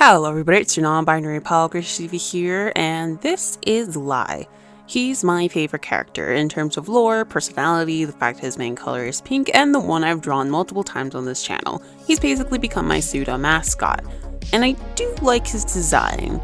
Hello everybody, it's your non-binary pal, Gracious E.V.A here, and this is E.V.A. He's my favorite character in terms of lore, personality, the fact his main color is pink, and the one I've drawn multiple times on this channel. He's basically become my pseudo mascot, and I do like his design.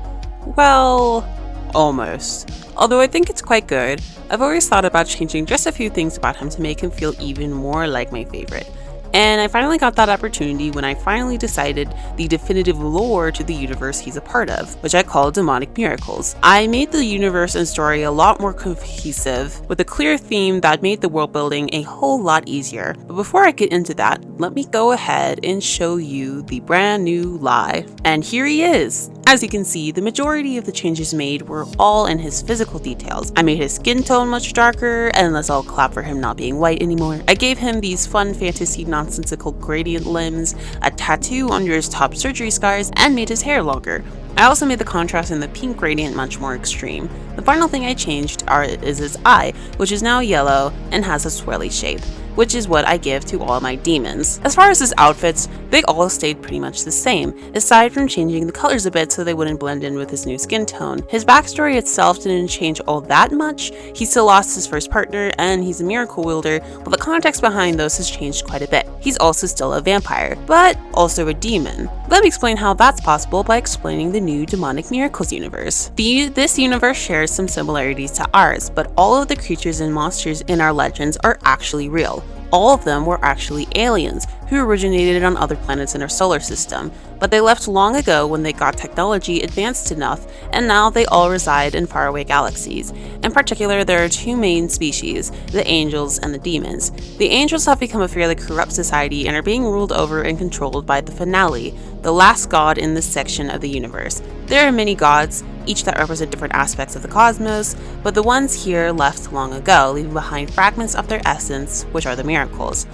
Well, almost. Although I think it's quite good, I've always thought about changing just a few things about him to make him feel even more like my favorite. And I finally got that opportunity when I finally decided the definitive lore to the universe he's a part of, which I call Demonic Miracles. I made the universe and story a lot more cohesive, with a clear theme that made the world building a whole lot easier. But before I get into that, let me go ahead and show you the brand new E.V.A. And here he is! As you can see, the majority of the changes made were all in his physical details. I made his skin tone much darker, and let's all clap for him not being white anymore. I gave him these fun fantasy nonsensical gradient limbs, a tattoo under his top surgery scars, and made his hair longer. I also made the contrast in the pink gradient much more extreme. The final thing I changed is his eye, which is now yellow and has a swirly shape, which is what I give to all my demons. As far as his outfits, they all stayed pretty much the same, aside from changing the colors a bit so they wouldn't blend in with his new skin tone. His backstory itself didn't change all that much. He still lost his first partner and he's a miracle wielder, but the context behind those has changed quite a bit. He's also still a vampire, but also a demon. Let me explain how that's possible by explaining the new Demonic Miracles universe. This universe shares some similarities to ours, but all of the creatures and monsters in our legends are actually real. All of them were actually aliens who originated on other planets in our solar system, but they left long ago when they got technology advanced enough, and now they all reside in faraway galaxies. In particular, there are two main species, the angels and the demons. The angels have become a fairly corrupt society and are being ruled over and controlled by the Finale, the last god in this section of the universe. There are many gods, each that represent different aspects of the cosmos, but the ones here left long ago, leaving behind fragments of their essence, which are the miracles.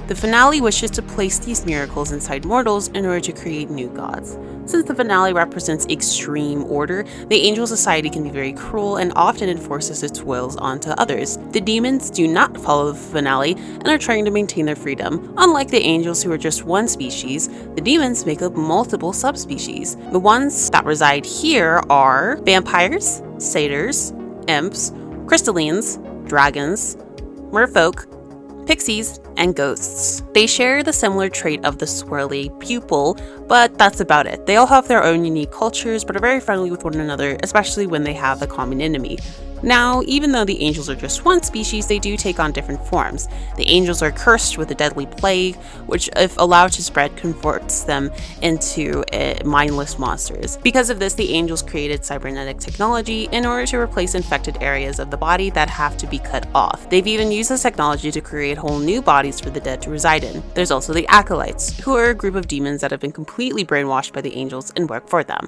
The Finale wishes to place these miracles inside mortals in order to create new gods. Since the Finale represents extreme order, the angel society can be very cruel and often enforces its wills onto others. The demons do not follow the Finale and are trying to maintain their freedom. Unlike the angels, who are just one species, the demons make up multiple subspecies. The ones that reside here are vampires, satyrs, imps, crystallines, dragons, merfolk, pixies, and ghosts. They share the similar trait of the swirly pupil, but that's about it. They all have their own unique cultures, but are very friendly with one another, especially when they have a common enemy. Now, even though the angels are just one species, they do take on different forms. The angels are cursed with a deadly plague, which, if allowed to spread, converts them into mindless monsters. Because of this, the angels created cybernetic technology in order to replace infected areas of the body that have to be cut off. They've even used this technology to create whole new bodies for the dead to reside in. There's also the acolytes, who are a group of demons that have been completely brainwashed by the angels and work for them.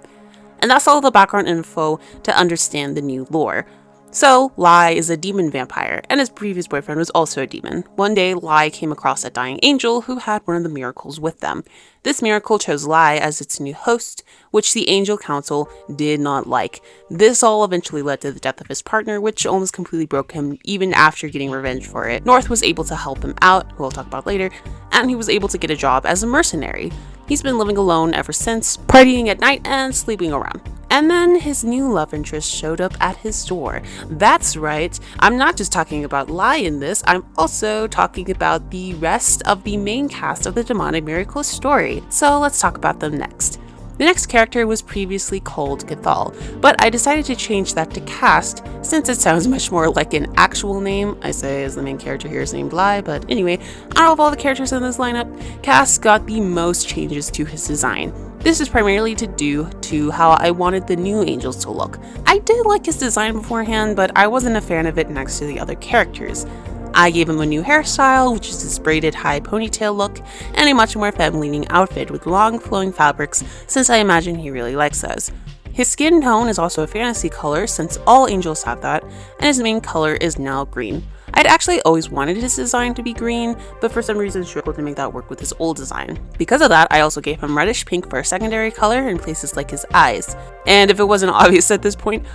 And that's all the background info to understand the new lore. So, E.V.A. is a demon vampire, and his previous boyfriend was also a demon. One day, E.V.A. came across a dying angel who had one of the miracles with them. This miracle chose E.V.A. as its new host, which the Angel Council did not like. This all eventually led to the death of his partner, which almost completely broke him even after getting revenge for it. North was able to help him out, who we'll talk about later, and he was able to get a job as a mercenary. He's been living alone ever since, partying at night and sleeping around. And then his new love interest showed up at his door. That's right, I'm not just talking about E.V.A. in this, I'm also talking about the rest of the main cast of the Demonic Miracles story. So let's talk about them next. The next character was previously called Karl, but I decided to change that to Cast since it sounds much more like an actual name. I say as the main character here is named E.V.A, but anyway, out of all the characters in this lineup, Cast got the most changes to his design. This is primarily due to how I wanted the new angels to look. I did like his design beforehand, but I wasn't a fan of it next to the other characters. I gave him a new hairstyle, which is this braided high ponytail look, and a much more femme-leaning outfit with long flowing fabrics, since I imagine he really likes those. His skin tone is also a fantasy color, since all angels have that, and his main color is now green. I'd actually always wanted his design to be green, but for some reason struggled to make that work with his old design. Because of that, I also gave him reddish pink for a secondary color in places like his eyes. And if it wasn't obvious at this point,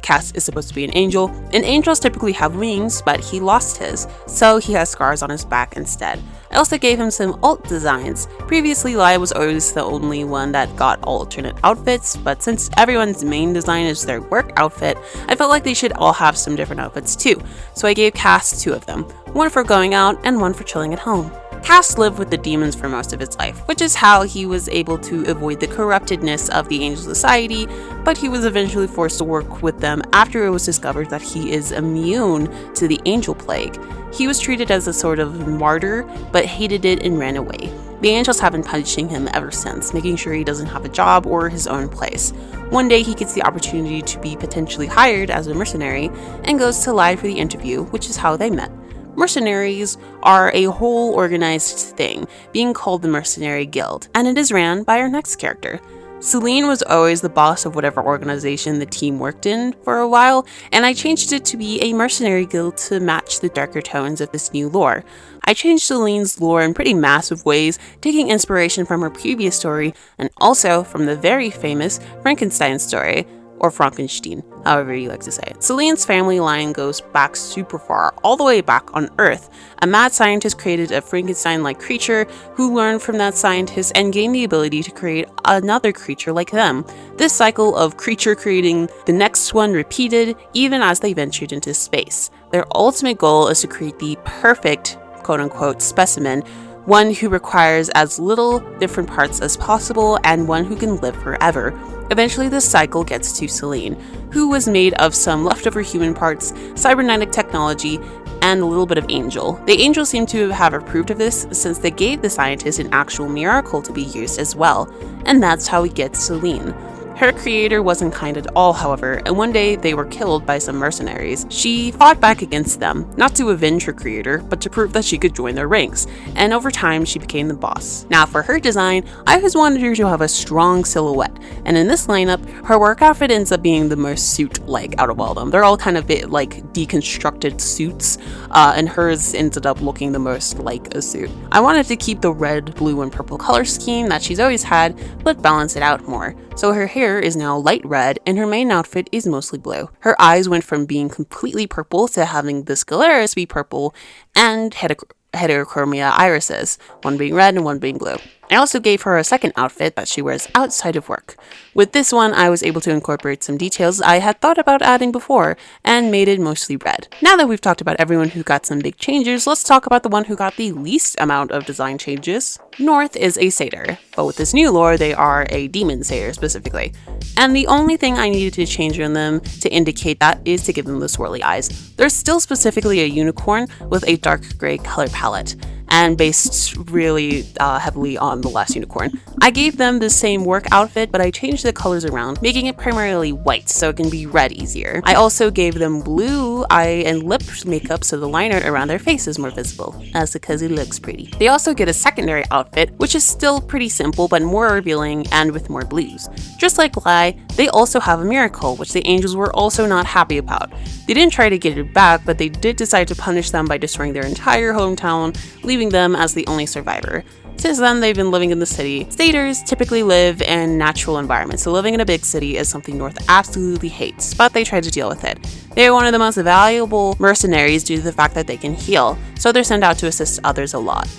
Cass is supposed to be an angel, and angels typically have wings, but he lost his, so he has scars on his back instead. I also gave him some alt designs. Previously, Lai was always the only one that got alternate outfits, but since everyone's main design is their work outfit, I felt like they should all have some different outfits too, so I gave Cass 2 of them, one for going out and one for chilling at home. Cass lived with the demons for most of his life, which is how he was able to avoid the corruptedness of the Angel Society, but he was eventually forced to work with them after it was discovered that he is immune to the Angel Plague. He was treated as a sort of martyr, but hated it and ran away. The angels have been punishing him ever since, making sure he doesn't have a job or his own place. One day he gets the opportunity to be potentially hired as a mercenary and goes to Lai for the interview, which is how they met. Mercenaries are a whole organized thing, being called the Mercenary Guild, and it is ran by our next character. Selene was always the boss of whatever organization the team worked in for a while, and I changed it to be a mercenary guild to match the darker tones of this new lore. I changed Selene's lore in pretty massive ways, taking inspiration from her previous story and also from the very famous Frankenstein story, or Frankenstein, however you like to say it. Selene's family line goes back super far, all the way back on Earth. A mad scientist created a Frankenstein-like creature who learned from that scientist and gained the ability to create another creature like them. This cycle of creature creating the next one repeated even as they ventured into space. Their ultimate goal is to create the perfect, quote-unquote, specimen, one who requires as little different parts as possible and one who can live forever. Eventually, this cycle gets to Selene, who was made of some leftover human parts, cybernetic technology, and a little bit of angel. The angel seemed to have approved of this since they gave the scientist an actual miracle to be used as well, and that's how we get Selene. Her creator wasn't kind at all, however, and one day they were killed by some mercenaries. She fought back against them, not to avenge her creator, but to prove that she could join their ranks, and over time she became the boss. Now for her design, I always wanted her to have a strong silhouette, and in this lineup, her work outfit ends up being the most suit-like out of all of them. They're all kind of like deconstructed suits, and hers ended up looking the most like a suit. I wanted to keep the red, blue, and purple color scheme that she's always had, but balance it out more. So her hair is now light red and her main outfit is mostly blue. Her eyes went from being completely purple to having the scleratus be purple and heterochromia irises, one being red and one being blue. I also gave her a second outfit that she wears outside of work. With this one, I was able to incorporate some details I had thought about adding before and made it mostly red. Now that we've talked about everyone who got some big changes, let's talk about the one who got the least amount of design changes. North is a satyr, but with this new lore, they are a demon satyr specifically. And the only thing I needed to change in them to indicate that is to give them the swirly eyes. They're still specifically a unicorn with a dark gray color palette, and based really heavily on the last unicorn. I gave them the same work outfit, but I changed the colors around, making it primarily white so it can be read easier. I also gave them blue eye and lip makeup so the liner around their face is more visible, as because it looks pretty. They also get a secondary outfit, which is still pretty simple but more revealing and with more blues. Just like Lai, they also have a miracle, which the angels were also not happy about. They didn't try to get it back, but they did decide to punish them by destroying their entire hometown, leaving them as the only survivor. Since then, they've been living in the city. Satyrs typically live in natural environments, so living in a big city is something North absolutely hates, but they try to deal with it. They are one of the most valuable mercenaries due to the fact that they can heal, so they're sent out to assist others a lot.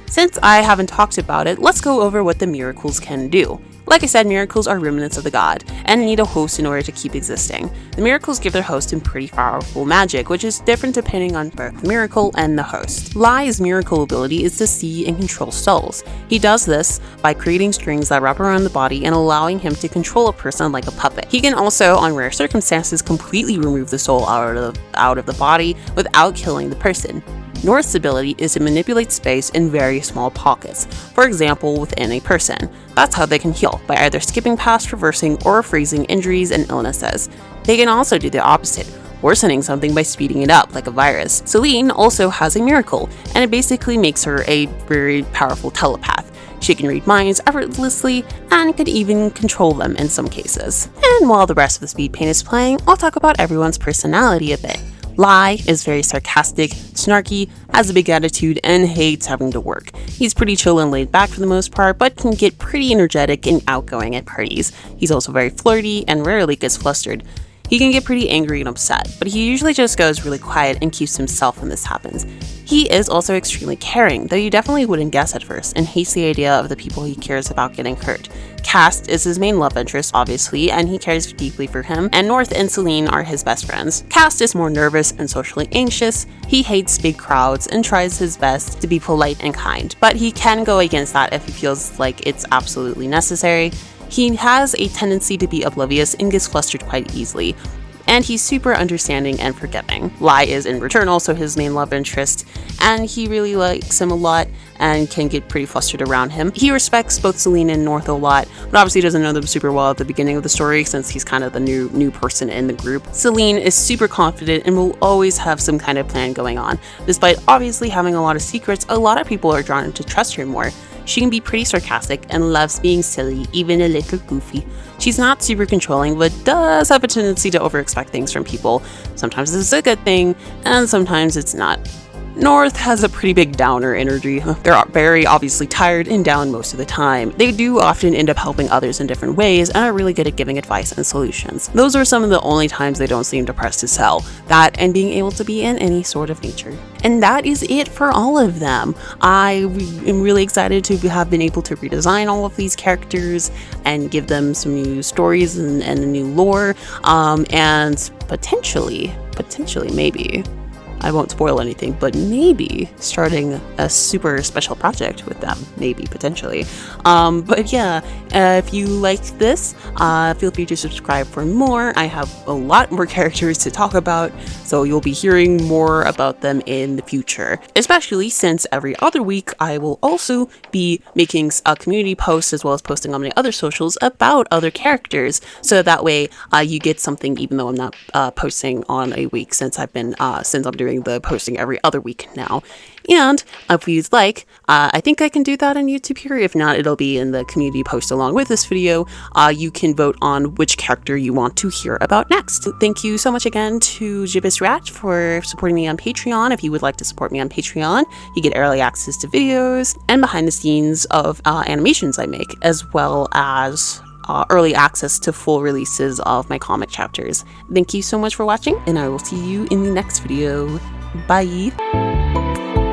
Since I haven't talked about it, let's go over what the miracles can do. Like I said, miracles are remnants of the god, and need a host in order to keep existing. The miracles give their host some pretty powerful magic, which is different depending on both the miracle and the host. Lai's miracle ability is to see and control souls. He does this by creating strings that wrap around the body and allowing him to control a person like a puppet. He can also, on rare circumstances, completely remove the soul out of the body without killing the person. North's ability is to manipulate space in very small pockets, for example within a person. That's how they can heal, by either skipping past, reversing, or freezing injuries and illnesses. They can also do the opposite, worsening something by speeding it up, like a virus. Selene also has a miracle, and it basically makes her a very powerful telepath. She can read minds effortlessly, and could even control them in some cases. And while the rest of the speed paint is playing, I'll talk about everyone's personality a bit. Lai is very sarcastic, snarky, has a big attitude, and hates having to work. He's pretty chill and laid back for the most part, but can get pretty energetic and outgoing at parties. He's also very flirty and rarely gets flustered. He can get pretty angry and upset, but he usually just goes really quiet and keeps himself when this happens. He is also extremely caring, though you definitely wouldn't guess at first, and hates the idea of the people he cares about getting hurt. Cast is his main love interest, obviously, and he cares deeply for him, and North and Selene are his best friends. Cast is more nervous and socially anxious. He hates big crowds and tries his best to be polite and kind, but he can go against that if he feels like it's absolutely necessary. He has a tendency to be oblivious and gets flustered quite easily, and he's super understanding and forgiving. Lai is in return also his main love interest, and he really likes him a lot and can get pretty flustered around him. He respects both Selene and North a lot, but obviously doesn't know them super well at the beginning of the story since he's kind of the new person in the group. Selene is super confident and will always have some kind of plan going on. Despite obviously having a lot of secrets, a lot of people are drawn to trust her more. She can be pretty sarcastic and loves being silly, even a little goofy. She's not super controlling, but does have a tendency to overexpect things from people. Sometimes this is a good thing, and sometimes it's not. North has a pretty big downer energy. They're very obviously tired and down most of the time. They do often end up helping others in different ways and are really good at giving advice and solutions. Those are some of the only times they don't seem depressed as hell. That and being able to be in any sort of nature. And that is it for all of them. I am really excited to have been able to redesign all of these characters and give them some new stories and a new lore, and potentially maybe, I won't spoil anything, but maybe starting a super special project with them, maybe, potentially. But yeah, if you liked this, feel free to subscribe for more. I have a lot more characters to talk about, so you'll be hearing more about them in the future, especially since every other week I will also be making a community post as well as posting on my other socials about other characters, so that way you get something even though I'm not posting on a week since I'm doing the posting every other week now. And if you'd like, I think I can do that on YouTube here. If not, it'll be in the community post along with this video. You can vote on which character you want to hear about next. Thank you so much again to Gibbous Rat for supporting me on Patreon. If you would like to support me on Patreon, you get early access to videos and behind the scenes of animations I make, as well as early access to full releases of my comic chapters. Thank you so much for watching, and I will see you in the next video. Bye!